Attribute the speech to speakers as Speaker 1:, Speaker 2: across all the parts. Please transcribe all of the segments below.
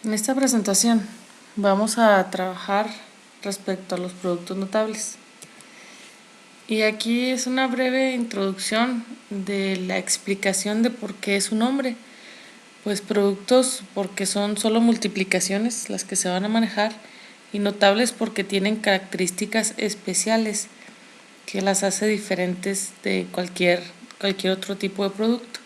Speaker 1: En esta presentación vamos a trabajar respecto a los productos notables. Y aquí es una breve introducción de la explicación de por qué es su nombre. Pues productos porque son solo multiplicaciones las que se van a manejar, y notables porque tienen características especiales que las hace diferentes de cualquier otro tipo de producto.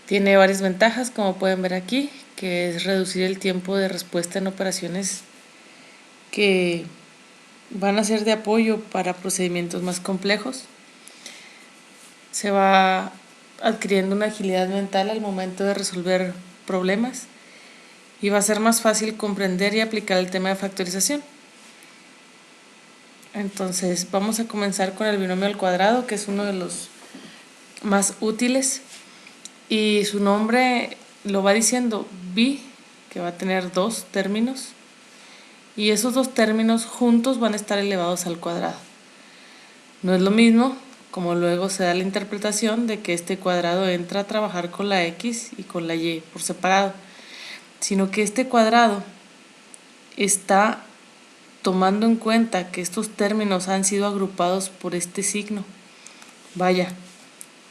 Speaker 1: Tiene varias ventajas, como pueden ver aquí, que es reducir el tiempo de respuesta en operaciones que van a ser de apoyo para procedimientos más complejos. Se va adquiriendo una agilidad mental al momento de resolver problemas y va a ser más fácil comprender y aplicar el tema de factorización. Entonces vamos a comenzar con el binomio al cuadrado, que es uno de los más útiles, y su nombre lo va diciendo, bi, que va a tener dos términos, y esos dos términos juntos van a estar elevados al cuadrado. No es lo mismo, como luego se da la interpretación de que este cuadrado entra a trabajar con la x y con la y por separado, sino que este cuadrado está tomando en cuenta que estos términos han sido agrupados por este signo. Vaya,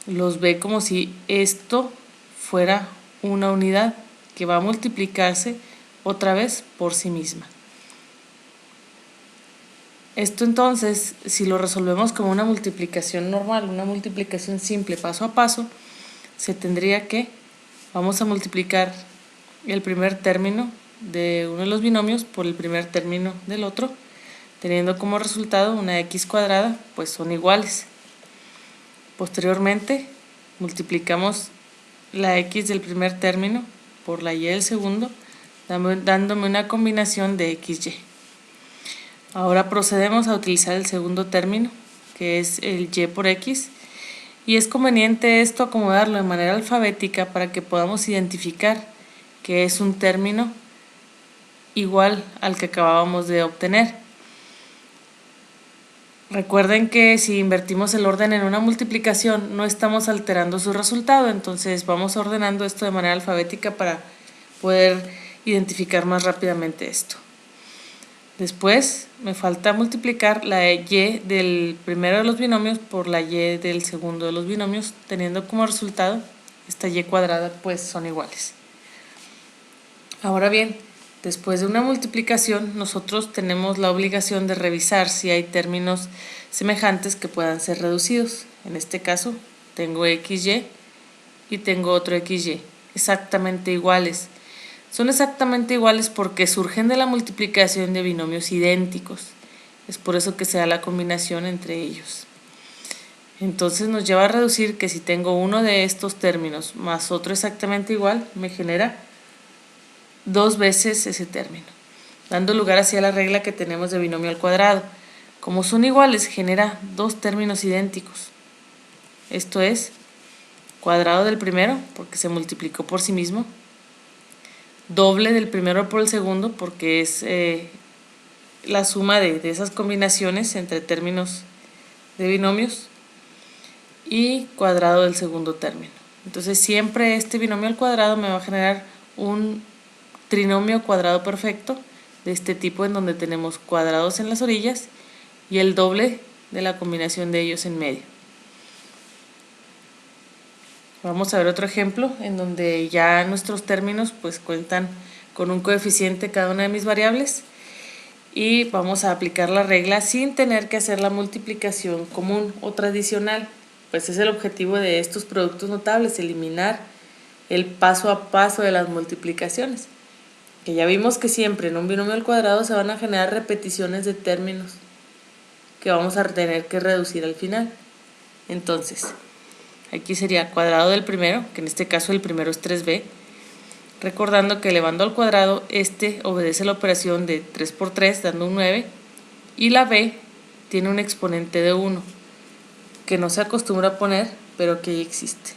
Speaker 1: los ve como si esto fuera una unidad que va a multiplicarse otra vez por sí misma. Esto entonces, si lo resolvemos como una multiplicación normal, una multiplicación simple paso a paso, se tendría que, vamos a multiplicar el primer término de uno de los binomios por el primer término del otro, teniendo como resultado una x cuadrada, pues son iguales. Posteriormente, multiplicamos la x del primer término por la y del segundo, dándome una combinación de xy. Ahora procedemos a utilizar el segundo término, que es el y por x, y es conveniente esto acomodarlo de manera alfabética para que podamos identificar que es un término igual al que acabábamos de obtener. Recuerden que si invertimos el orden en una multiplicación no estamos alterando su resultado, entonces vamos ordenando esto de manera alfabética para poder identificar más rápidamente esto. Después me falta multiplicar la y del primero de los binomios por la y del segundo de los binomios, teniendo como resultado esta y cuadrada, pues son iguales. Ahora bien, después de una multiplicación, nosotros tenemos la obligación de revisar si hay términos semejantes que puedan ser reducidos. En este caso, tengo xy y tengo otro xy, exactamente iguales. Son exactamente iguales porque surgen de la multiplicación de binomios idénticos. Es por eso que se da la combinación entre ellos. Entonces nos lleva a reducir que si tengo uno de estos términos más otro exactamente igual, me genera dos veces ese término, dando lugar hacia la regla que tenemos de binomio al cuadrado. Como son iguales, genera dos términos idénticos. Esto es cuadrado del primero, porque se multiplicó por sí mismo, doble del primero por el segundo, porque es la suma de esas combinaciones entre términos de binomios, y cuadrado del segundo término. Entonces siempre este binomio al cuadrado me va a generar un trinomio cuadrado perfecto de este tipo, en donde tenemos cuadrados en las orillas y el doble de la combinación de ellos en medio. Vamos a ver otro ejemplo en donde ya nuestros términos pues cuentan con un coeficiente cada una de mis variables, y vamos a aplicar la regla sin tener que hacer la multiplicación común o tradicional. Pues es el objetivo de estos productos notables, eliminar el paso a paso de las multiplicaciones, que ya vimos que siempre en un binomio al cuadrado se van a generar repeticiones de términos que vamos a tener que reducir al final. Entonces, aquí sería cuadrado del primero, que en este caso el primero es 3b, recordando que elevando al cuadrado este obedece la operación de 3 por 3 dando un 9, y la b tiene un exponente de 1, que no se acostumbra a poner, pero que ya existe.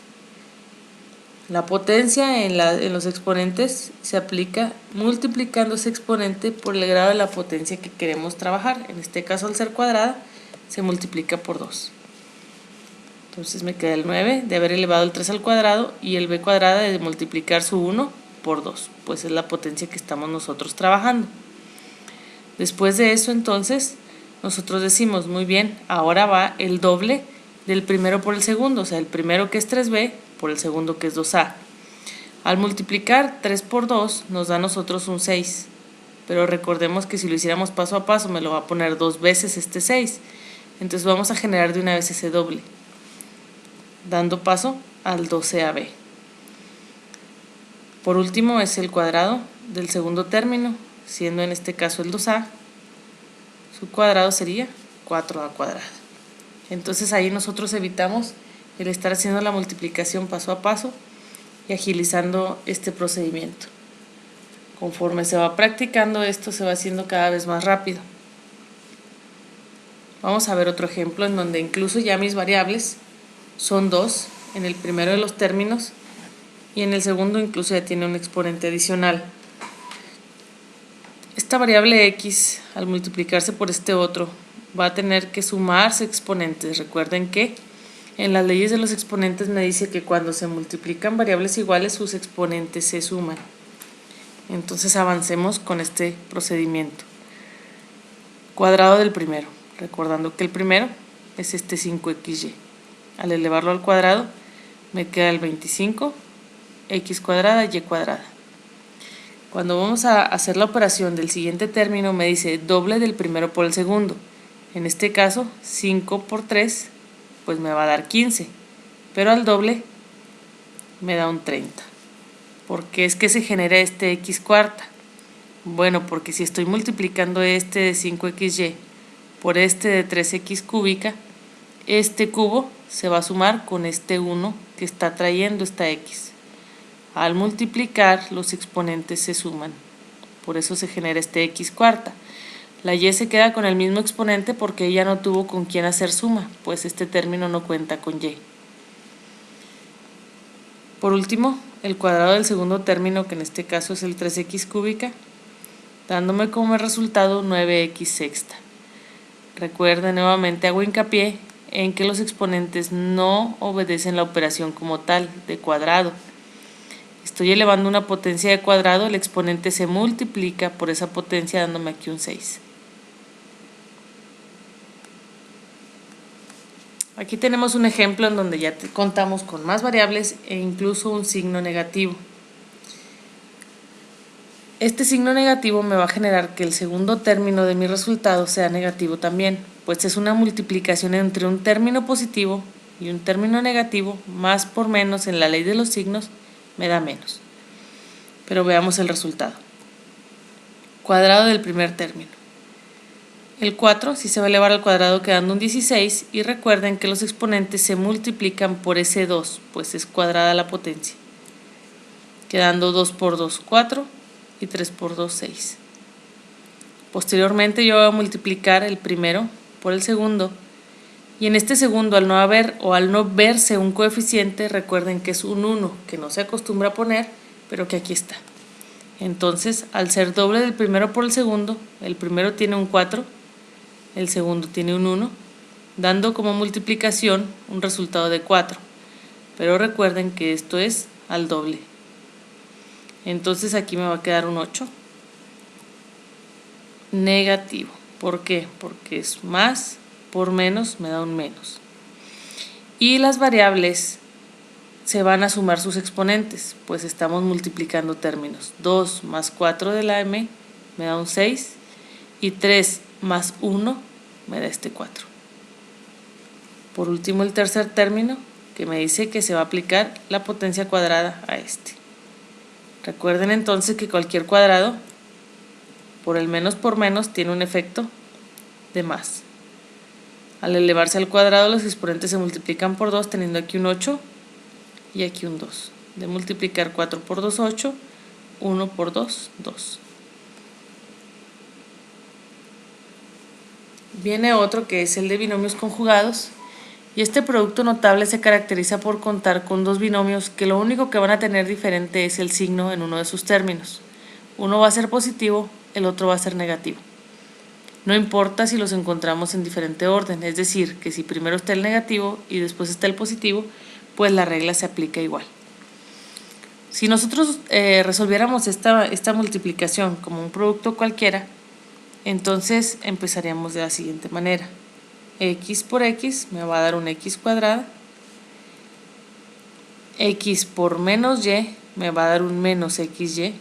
Speaker 1: La potencia en los exponentes se aplica multiplicando ese exponente por el grado de la potencia que queremos trabajar. En este caso, al ser cuadrada, se multiplica por 2. Entonces me queda el 9 de haber elevado el 3 al cuadrado y el b cuadrada de multiplicar su 1 por 2, pues es la potencia que estamos nosotros trabajando. Después de eso, entonces, nosotros decimos, muy bien, ahora va el doble del primero por el segundo, o sea, el primero que es 3b por el segundo que es 2a. Al multiplicar 3 por 2 nos da a nosotros un 6, pero recordemos que si lo hiciéramos paso a paso me lo va a poner 2 veces este 6, entonces vamos a generar de una vez ese doble, dando paso al 12ab. Por último es el cuadrado del segundo término, siendo en este caso el 2a, su cuadrado sería 4a cuadrado. Entonces ahí nosotros evitamos el estar haciendo la multiplicación paso a paso y agilizando este procedimiento. Conforme se va practicando esto se va haciendo cada vez más rápido. Vamos a ver otro ejemplo en donde incluso ya mis variables son 2 en el primero de los términos y en el segundo incluso ya tiene un exponente adicional. Esta variable x al multiplicarse por este otro va a tener que sumarse exponentes. Recuerden que en las leyes de los exponentes me dice que cuando se multiplican variables iguales sus exponentes se suman. Entonces avancemos con este procedimiento. Cuadrado del primero, recordando que el primero es este 5xy. Al elevarlo al cuadrado me queda el 25 x cuadrada y cuadrada. Cuando vamos a hacer la operación del siguiente término me dice doble del primero por el segundo. En este caso 5 por 3 pues me va a dar 15, pero al doble me da un 30. ¿Por qué es que se genera este x cuarta? Bueno, porque si estoy multiplicando este de 5xy por este de 3x cúbica, este cubo se va a sumar con este 1 que está trayendo esta x. Al multiplicar los exponentes se suman, por eso se genera este x cuarta. La y se queda con el mismo exponente porque ella no tuvo con quién hacer suma, pues este término no cuenta con y. Por último, el cuadrado del segundo término, que en este caso es el 3x cúbica, dándome como resultado 9x sexta. Recuerden, nuevamente hago hincapié en que los exponentes no obedecen la operación como tal de cuadrado. Estoy elevando una potencia de cuadrado, el exponente se multiplica por esa potencia dándome aquí un 6. Aquí tenemos un ejemplo en donde ya contamos con más variables e incluso un signo negativo. Este signo negativo me va a generar que el segundo término de mi resultado sea negativo también, pues es una multiplicación entre un término positivo y un término negativo, más por menos en la ley de los signos me da menos. Pero veamos el resultado. Cuadrado del primer término. El 4 sí se va a elevar al cuadrado quedando un 16 y recuerden que los exponentes se multiplican por ese 2, pues es cuadrada la potencia. Quedando 2 por 2, 4 y 3 por 2, 6. Posteriormente yo voy a multiplicar el primero por el segundo y en este segundo al no haber o al no verse un coeficiente, recuerden que es un 1 que no se acostumbra a poner, pero que aquí está. Entonces al ser doble del primero por el segundo, el primero tiene un 4, el segundo tiene un 1, dando como multiplicación un resultado de 4. Pero recuerden que esto es al doble. Entonces aquí me va a quedar un 8 negativo. ¿Por qué? Porque es más por menos me da un menos. Y las variables se van a sumar sus exponentes, pues estamos multiplicando términos. 2 más 4 de la m me da un 6 y 3 más 1 me da este 4. Por último el tercer término que me dice que se va a aplicar la potencia cuadrada a este. Recuerden entonces que cualquier cuadrado por el menos por menos tiene un efecto de más. Al elevarse al cuadrado los exponentes se multiplican por 2 teniendo aquí un 8 y aquí un 2. De multiplicar 4 por 2, 8, 1 por 2, 2. Viene otro que es el de binomios conjugados y este producto notable se caracteriza por contar con dos binomios que lo único que van a tener diferente es el signo en uno de sus términos. Uno va a ser positivo, el otro va a ser negativo. No importa si los encontramos en diferente orden, es decir, que si primero está el negativo y después está el positivo, pues la regla se aplica igual. Si nosotros resolviéramos esta multiplicación como un producto cualquiera, entonces empezaríamos de la siguiente manera. X por X me va a dar un X cuadrada. X por menos Y me va a dar un menos XY.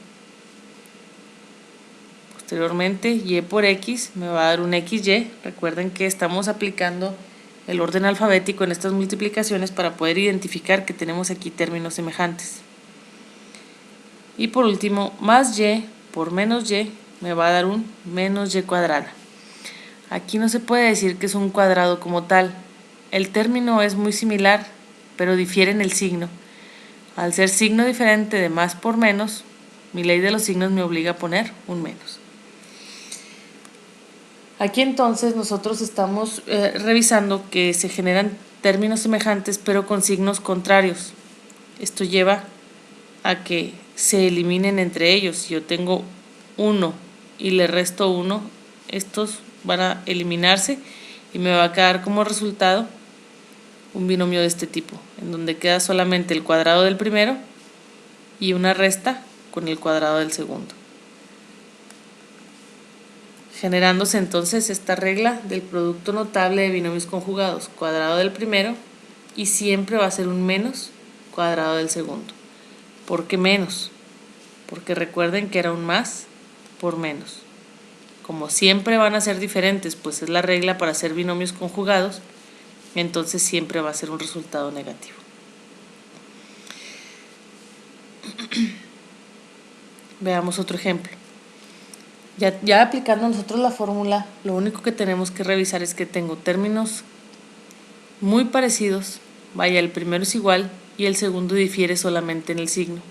Speaker 1: Posteriormente, Y por X me va a dar un XY. Recuerden que estamos aplicando el orden alfabético en estas multiplicaciones para poder identificar que tenemos aquí términos semejantes. Y por último, más Y por menos Y me va a dar un menos Y cuadrada. Aquí no se puede decir que es un cuadrado como tal. El término es muy similar, pero difiere en el signo. Al ser signo diferente de más por menos, mi ley de los signos me obliga a poner un menos. Aquí entonces nosotros estamos revisando que se generan términos semejantes pero con signos contrarios. Esto lleva a que se eliminen entre ellos. Si yo tengo 1 y le resto 1, estos van a eliminarse y me va a quedar como resultado un binomio de este tipo, en donde queda solamente el cuadrado del primero y una resta con el cuadrado del segundo, generándose entonces esta regla del producto notable de binomios conjugados: cuadrado del primero y siempre va a ser un menos cuadrado del segundo. ¿Por qué menos? Porque recuerden que era un más por menos. Como siempre van a ser diferentes, pues es la regla para hacer binomios conjugados, entonces siempre va a ser un resultado negativo. Veamos otro ejemplo. Ya aplicando nosotros la fórmula, lo único que tenemos que revisar es que tengo términos muy parecidos. Vaya, el primero es igual y el segundo difiere solamente en el signo.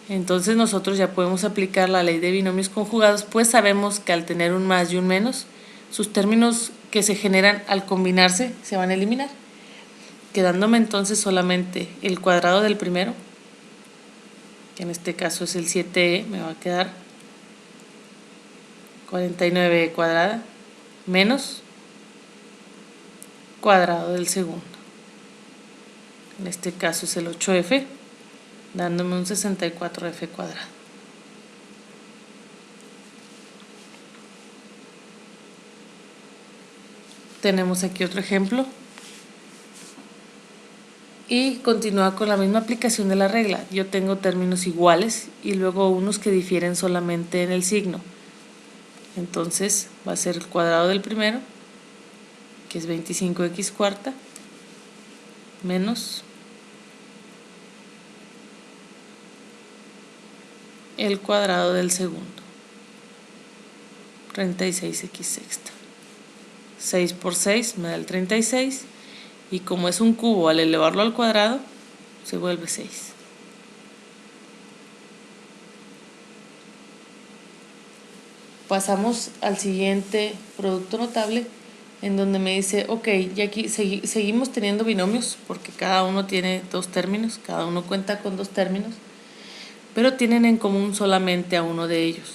Speaker 1: Entonces nosotros ya podemos aplicar la ley de binomios conjugados, pues sabemos que al tener un más y un menos, sus términos que se generan al combinarse se van a eliminar, quedándome entonces solamente el cuadrado del primero, que en este caso es el 7e, me va a quedar 49e cuadrada, menos cuadrado del segundo, en este caso es el 8f, dándome un 64f cuadrado. Tenemos aquí otro ejemplo y continúa con la misma aplicación de la regla. Yo tengo términos iguales y luego unos que difieren solamente en el signo. Entonces va a ser el cuadrado del primero, que es 25x cuarta, menos el cuadrado del segundo, 36x sexta. 6 por 6 me da el 36 y como es un cubo, al elevarlo al cuadrado se vuelve 6. Pasamos al siguiente producto notable, en donde me dice, ok, y aquí seguimos teniendo binomios porque cada uno tiene dos términos, cada uno cuenta con dos términos, pero tienen en común solamente a uno de ellos.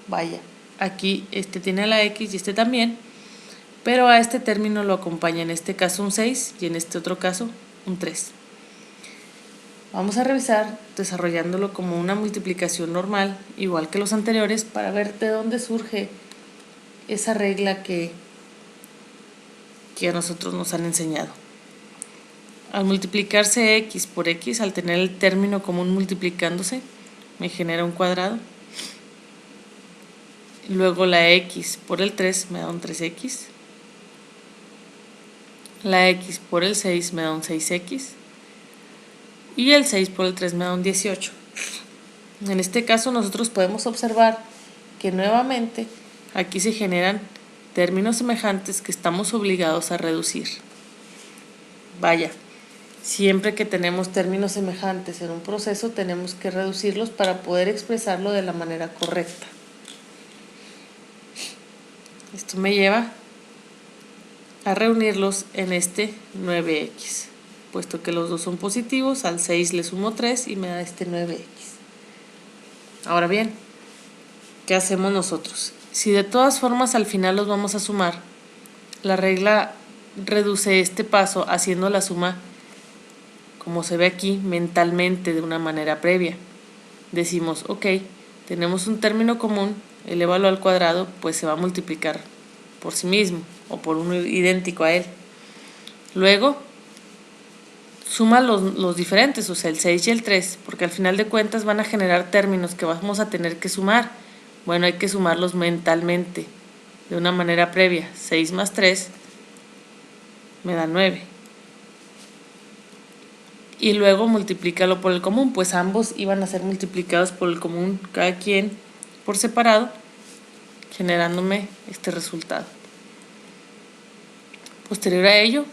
Speaker 1: Vaya, aquí este tiene la x y este también, pero a este término lo acompaña en este caso un 6 y en este otro caso un 3. Vamos a revisar desarrollándolo como una multiplicación normal, igual que los anteriores, para ver de dónde surge esa regla que a nosotros nos han enseñado. Al multiplicarse x por x, al tener el término común multiplicándose, me genera un cuadrado. Luego la x por el 3 me da un 3x. La x por el 6 me da un 6x. Y el 6 por el 3 me da un 18. En este caso nosotros podemos observar que nuevamente aquí se generan términos semejantes que estamos obligados a reducir. Vaya, siempre que tenemos términos semejantes en un proceso tenemos que reducirlos para poder expresarlo de la manera correcta. Esto me lleva a reunirlos en este 9x. Puesto que los dos son positivos, al 6 le sumo 3 y me da este 9x. Ahora bien, ¿qué hacemos nosotros? Si de todas formas al final los vamos a sumar, la regla reduce este paso haciendo la suma como se ve aquí, mentalmente de una manera previa. Decimos, ok, tenemos un término común, elévalo al cuadrado, pues se va a multiplicar por sí mismo o por uno idéntico a él. Luego, suma los diferentes, o sea, el 6 y el 3, porque al final de cuentas van a generar términos que vamos a tener que sumar. Bueno, hay que sumarlos mentalmente, de una manera previa. 6 más 3 me da 9. Y luego multiplícalo por el común, pues ambos iban a ser multiplicados por el común, cada quien por separado, generándome este resultado. Posterior a ello,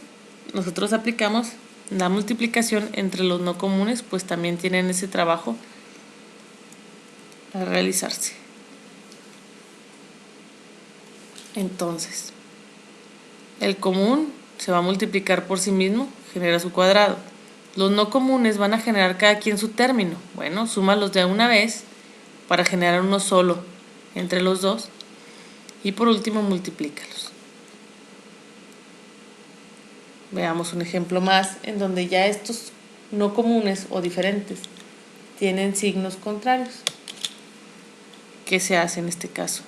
Speaker 1: nosotros aplicamos la multiplicación entre los no comunes, pues también tienen ese trabajo a realizarse. Entonces, el común se va a multiplicar por sí mismo, genera su cuadrado. Los no comunes van a generar cada quien su término. Bueno, súmalos de una vez para generar uno solo entre los dos. Y por último, multiplícalos. Veamos un ejemplo más en donde ya estos no comunes o diferentes tienen signos contrarios. ¿Qué se hace en este caso?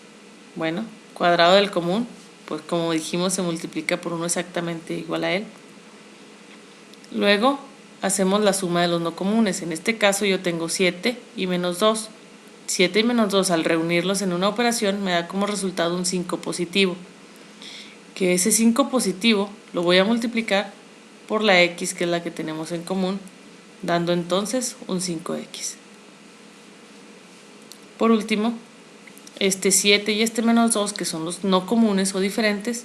Speaker 1: Bueno, cuadrado del común, pues como dijimos se multiplica por uno exactamente igual a él. Luego hacemos la suma de los no comunes. En este caso yo tengo 7 y menos 2. 7 y menos 2 al reunirlos en una operación me da como resultado un 5 positivo. Que ese 5 positivo lo voy a multiplicar por la x, que es la que tenemos en común, dando entonces un 5x. Por último, este 7 y este menos 2, que son los no comunes o diferentes,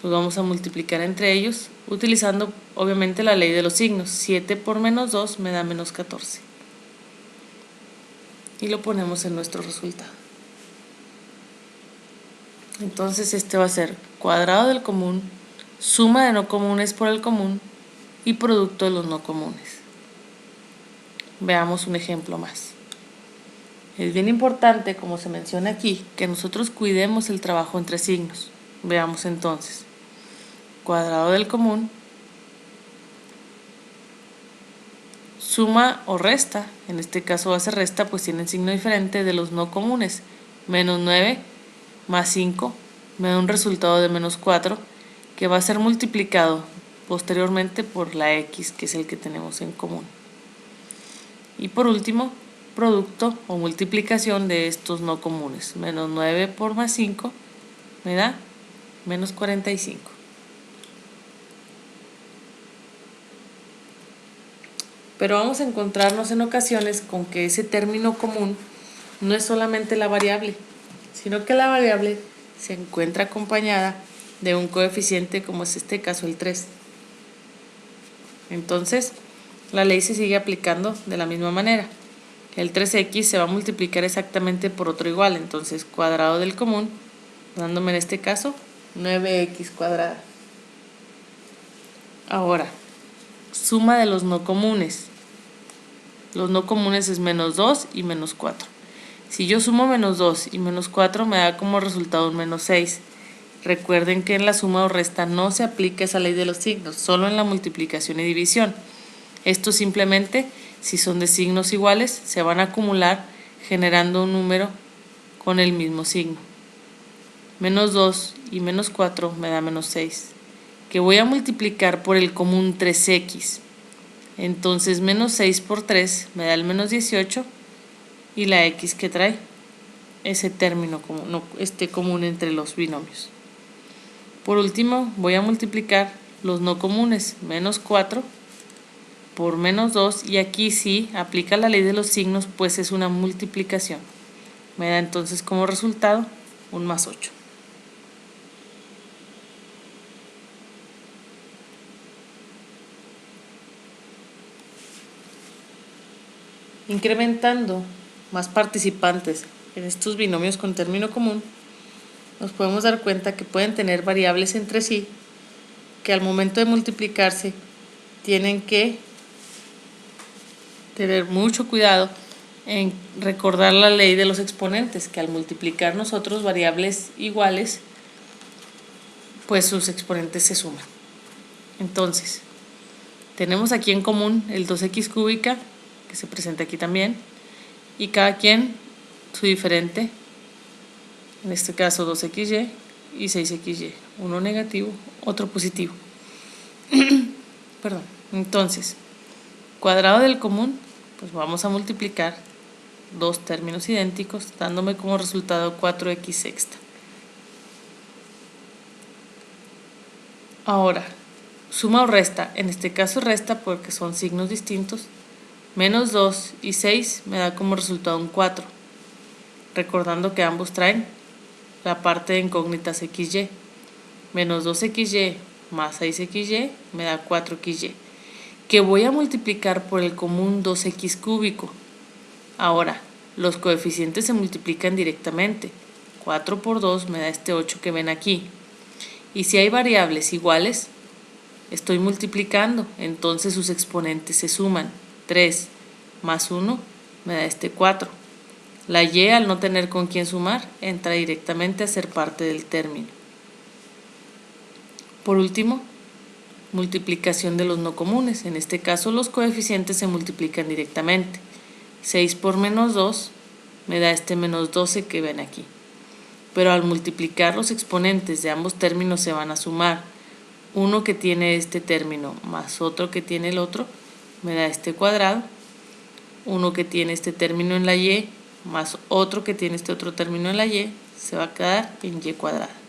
Speaker 1: los vamos a multiplicar entre ellos, utilizando obviamente la ley de los signos. 7 por menos 2 me da menos 14. Y lo ponemos en nuestro resultado. Entonces este va a ser cuadrado del común, suma de no comunes por el común y producto de los no comunes. Veamos un ejemplo más. Es bien importante, como se menciona aquí, que nosotros cuidemos el trabajo entre signos. Veamos entonces. Cuadrado del común, suma o resta, en este caso va a ser resta, pues tienen signo diferente de los no comunes. Menos 9 más 5 me da un resultado de menos 4, que va a ser multiplicado posteriormente por la x, que es el que tenemos en común. Y por último, producto o multiplicación de estos no comunes. Menos 9 por más 5 me da menos 45. Pero vamos a encontrarnos en ocasiones con que ese término común no es solamente la variable, sino que la variable se encuentra acompañada de un coeficiente, como es este caso el 3. Entonces, la ley se sigue aplicando de la misma manera. El 3x se va a multiplicar exactamente por otro igual, entonces cuadrado del común, dándome en este caso 9x cuadrada. Ahora, suma de los no comunes. Los no comunes es menos 2 y menos 4. Si yo sumo menos 2 y menos 4 me da como resultado un menos 6. Recuerden que en la suma o resta no se aplica esa ley de los signos, solo en la multiplicación y división. Esto simplemente, si son de signos iguales, se van a acumular generando un número con el mismo signo. Menos 2 y menos 4 me da menos 6, que voy a multiplicar por el común 3x. Entonces menos 6 por 3 me da el menos 18 y la x que trae ese término común entre los binomios. Por último voy a multiplicar los no comunes, menos 4 por menos 2, y aquí sí aplica la ley de los signos, pues es una multiplicación. Me da entonces como resultado un más 8. Incrementando más participantes en estos binomios con término común, nos podemos dar cuenta que pueden tener variables entre sí que al momento de multiplicarse tienen que tener mucho cuidado en recordar la ley de los exponentes, que al multiplicar nosotros variables iguales, pues sus exponentes se suman. Entonces, Tenemos aquí en común el 2x cúbica, que se presenta aquí también, y cada quien su diferente, en este caso 2xy y 6xy, uno negativo, otro positivo. Perdón. Entonces, cuadrado del común, pues vamos a multiplicar dos términos idénticos, dándome como resultado 4x sexta. Ahora, suma o resta, en este caso resta porque son signos distintos, menos 2 y 6 me da como resultado un 4, recordando que ambos traen la parte de incógnitas xy, menos 2xy más 6xy me da 4xy, que voy a multiplicar por el común 2x cúbico. Ahora, los coeficientes se multiplican directamente, 4 por 2 me da este 8 que ven aquí, y si hay variables iguales, estoy multiplicando, entonces sus exponentes se suman, 3 más 1 me da este 4. La y, al no tener con quién sumar, entra directamente a ser parte del término. Por último, multiplicación de los no comunes. En este caso los coeficientes se multiplican directamente. 6 por menos 2 me da este menos 12 que ven aquí. Pero al multiplicar los exponentes de ambos términos se van a sumar. Uno que tiene este término más otro que tiene el otro me da este cuadrado. Uno que tiene este término en la y más otro que tiene este otro término en la y se va a quedar en y cuadrada.